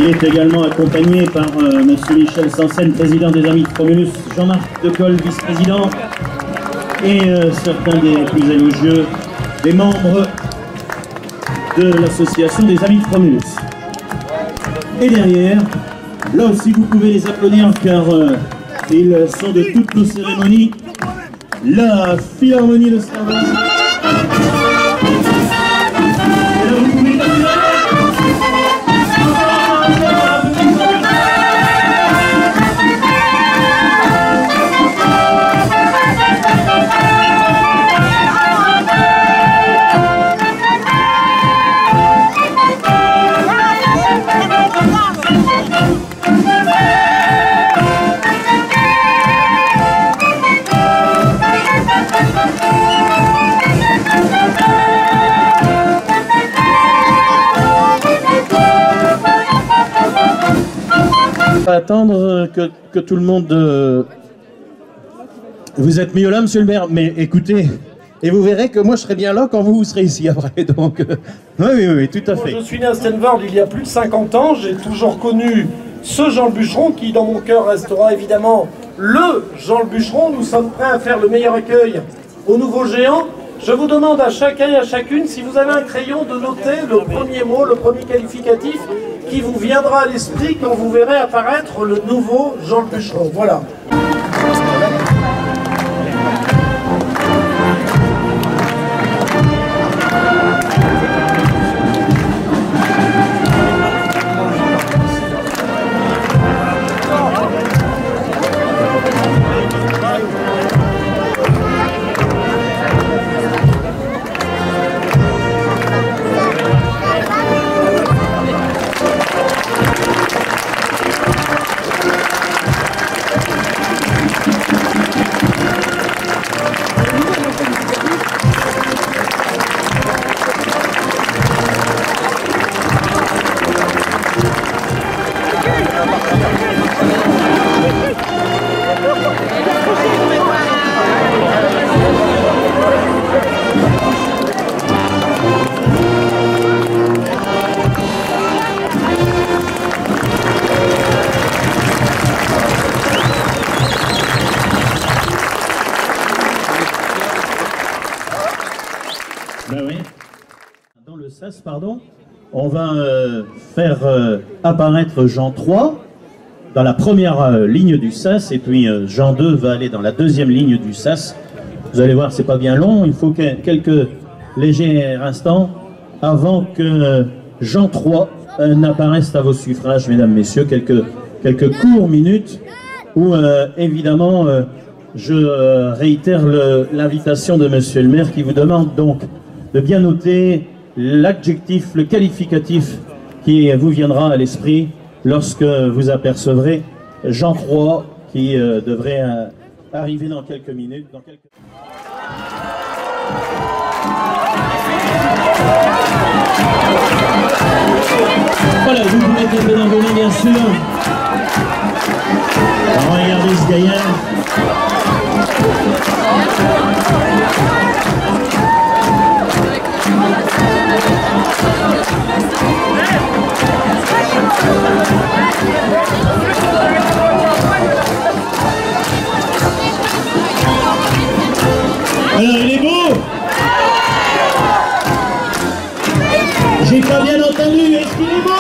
Il est également accompagné par M. Michel Sansen, président des Amis de Fromulus, Jean-Marc Decolle, vice-président, et certains des plus élogieux des membres de l'association des Amis de Fromulus. Et derrière, là aussi vous pouvez les applaudir car ils sont de toutes nos cérémonies, la Philharmonie de Strasbourg. Attendre que tout le monde... Vous êtes mieux là, monsieur le maire, mais écoutez, et vous verrez que moi je serai bien là quand vous serez ici après, donc... oui, tout à fait. Moi, je suis né à Stenvord il y a plus de 50 ans, j'ai toujours connu ce Jean le Bûcheron qui dans mon cœur restera évidemment le Jean le Bûcheron. Nous sommes prêts à faire le meilleur accueil au nouveau géant. Je vous demande à chacun et à chacune, si vous avez un crayon, de noter le premier mot, le premier qualificatif qui vous viendra à l'esprit quand vous verrez apparaître le nouveau Jean le Bûcheron. Voilà. Ben oui. Dans le sas, pardon, on va faire apparaître Jean 3 dans la première ligne du sas, et puis Jean 2 va aller dans la deuxième ligne du sas. Vous allez voir, c'est pas bien long, il faut quelques légers instants avant que Jean 3 n'apparaisse à vos suffrages, mesdames, messieurs, quelques courtes minutes où évidemment je réitère l'invitation de monsieur le maire qui vous demande donc de bien noter l'adjectif, le qualificatif qui vous viendra à l'esprit lorsque vous apercevrez Jean 3 qui devrait arriver dans quelques minutes. Voilà, vous pouvez être un peu d'envolée, bien sûr. Alors, regardez ce gaillard. Alors, il est beau. J'ai pas bien entendu, est-ce qu'il est beau?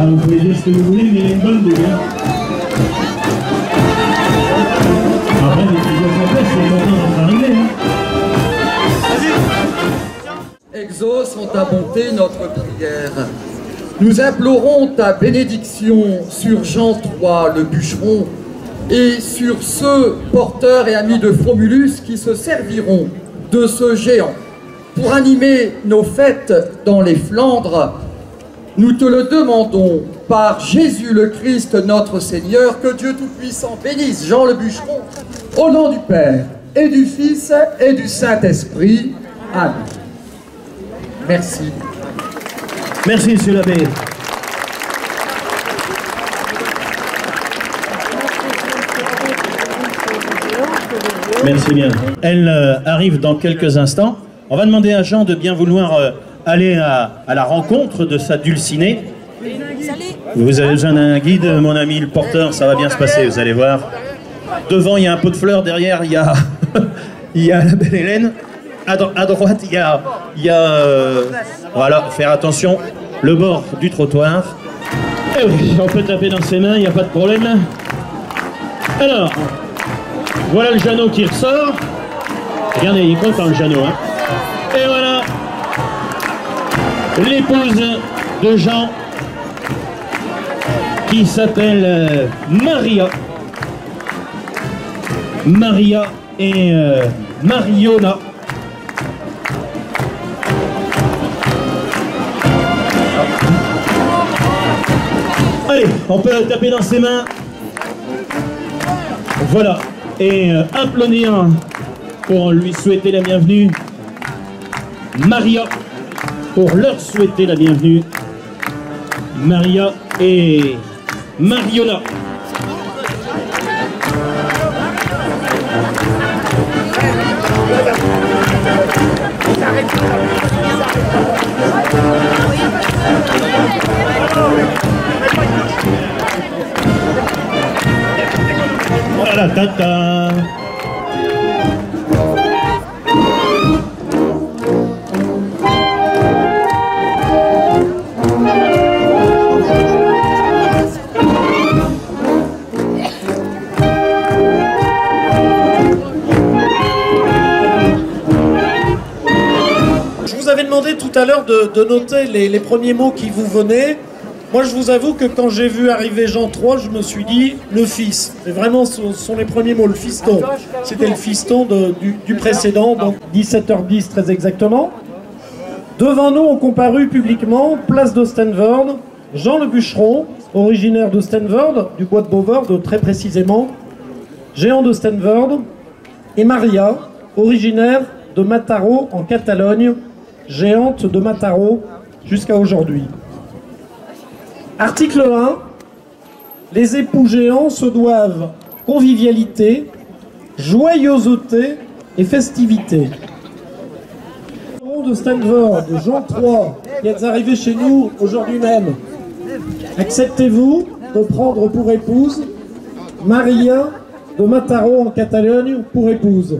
Vous pouvez dire ce que vous voulez, mais il a une bonne boule. Après, les petits c'est important d'en arriver. Exauce en ta bonté notre prière. Nous implorons ta bénédiction sur Jean III le bûcheron et sur ceux porteurs et amis de Fromulus qui se serviront de ce géant. pour animer nos fêtes dans les Flandres, nous te le demandons par Jésus le Christ notre Seigneur, que Dieu Tout-Puissant bénisse Jean le bûcheron, au nom du Père et du Fils et du Saint-Esprit. Amen. Merci. Merci, monsieur l'abbé. Merci bien. Elle arrive dans quelques instants. On va demander à Jean de bien vouloir aller à la rencontre de sa dulcinée. Vous avez besoin d'un guide, mon ami le porteur, ça va bien se passer, vous allez voir. Devant, il y a un pot de fleurs, derrière, il y a, il y a la belle Hélène. À droite, il y a voilà, faire attention, le bord du trottoir. Et oui, on peut taper dans ses mains, il n'y a pas de problème. Alors, voilà le Jeannot qui ressort. Regardez, il est content le Jeannot, hein. Et voilà, l'épouse de Jean, qui s'appelle Maria. Maria et Mariona. Allez, on peut taper dans ses mains. Voilà. Et applaudir pour lui souhaiter la bienvenue. Maria, pour leur souhaiter la bienvenue. Maria et Mariona. Voilà, tata. Je vous avais demandé tout à l'heure de noter les premiers mots qui vous venaient. Moi, je vous avoue que quand j'ai vu arriver Jean III, je me suis dit le fils. Et vraiment, ce sont les premiers mots, le fiston. C'était le fiston du précédent, donc 17h10 très exactement. Devant nous ont comparu publiquement, place d'Ostenvoorde, Jean le bûcheron, originaire d'Ostenvoorde, du bois de Beauvoorde très précisément, géant d'Ostenvoorde, et Maria, originaire de Mataró en Catalogne, géante de Mataró jusqu'à aujourd'hui. Article 1. Les époux géants se doivent convivialité, joyeuseté et festivité. De Stanford, de Jean III, qui est arrivé chez nous aujourd'hui même. Acceptez-vous de prendre pour épouse Maria de Mataró en Catalogne pour épouse?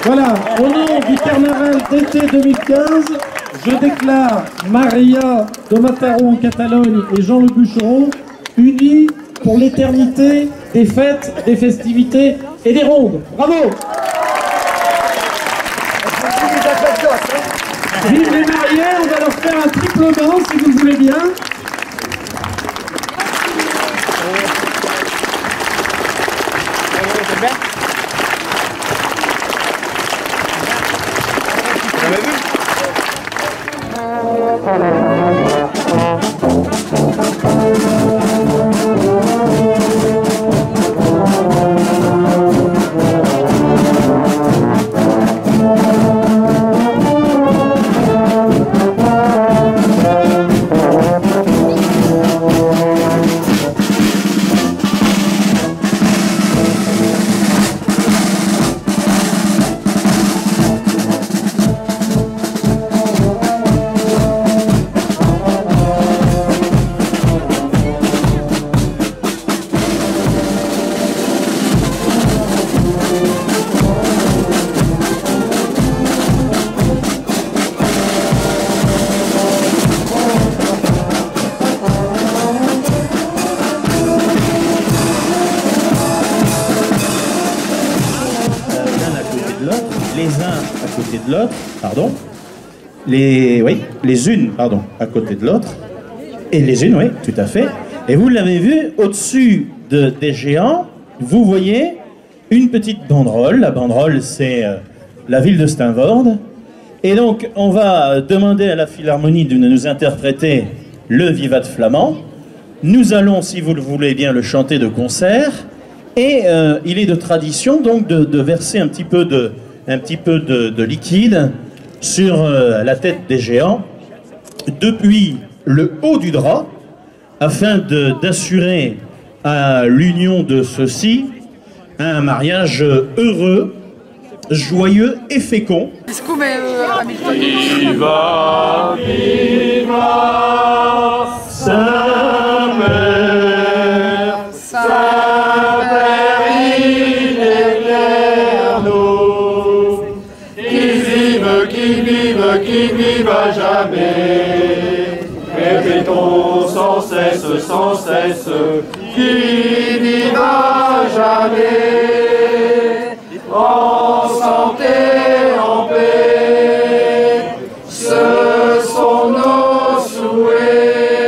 Voilà, au nom du carnaval d'été 2015, je déclare Maria de Mataró en Catalogne et Jean le bûcheron unis pour l'éternité des fêtes, des festivités et des rondes. Bravo! Vive les mariés, on va leur faire un triplement si vous voulez bien. Les unes, à côté de l'autre, et les unes, oui, tout à fait. Et vous l'avez vu, au-dessus des géants, vous voyez une petite banderole. La banderole, c'est la ville de Steenvoorde. Et donc, on va demander à la Philharmonie de nous interpréter le Vivat flamand. Nous allons, si vous le voulez bien, le chanter de concert. Et il est de tradition, donc, de verser un petit peu de liquide sur la tête des géants depuis le haut du drap, afin d'assurer à l'union de ceux-ci un mariage heureux, joyeux et fécond. Viva, viva, Saint-Père, Saint-Père, il éclaire nous, qui vive à jamais. Répétons sans cesse, qui vive à jamais, en santé, en paix, ce sont nos souhaits.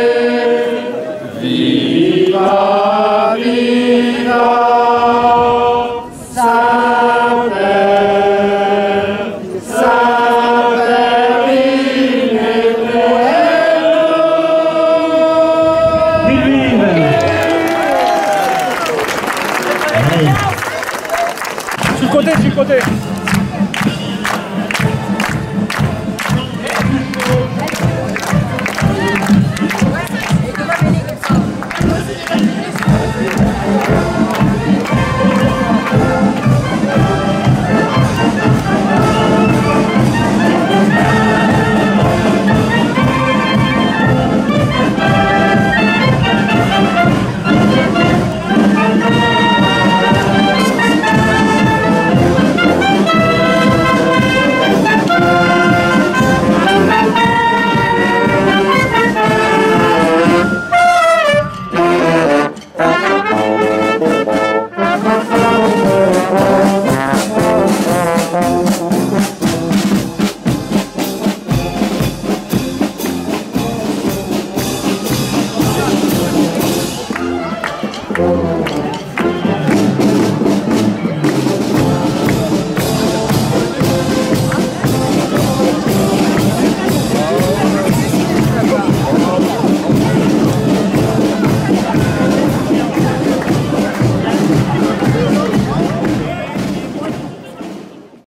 Viva, viva, Saint-Père, Saint-Père, il Sur le côté.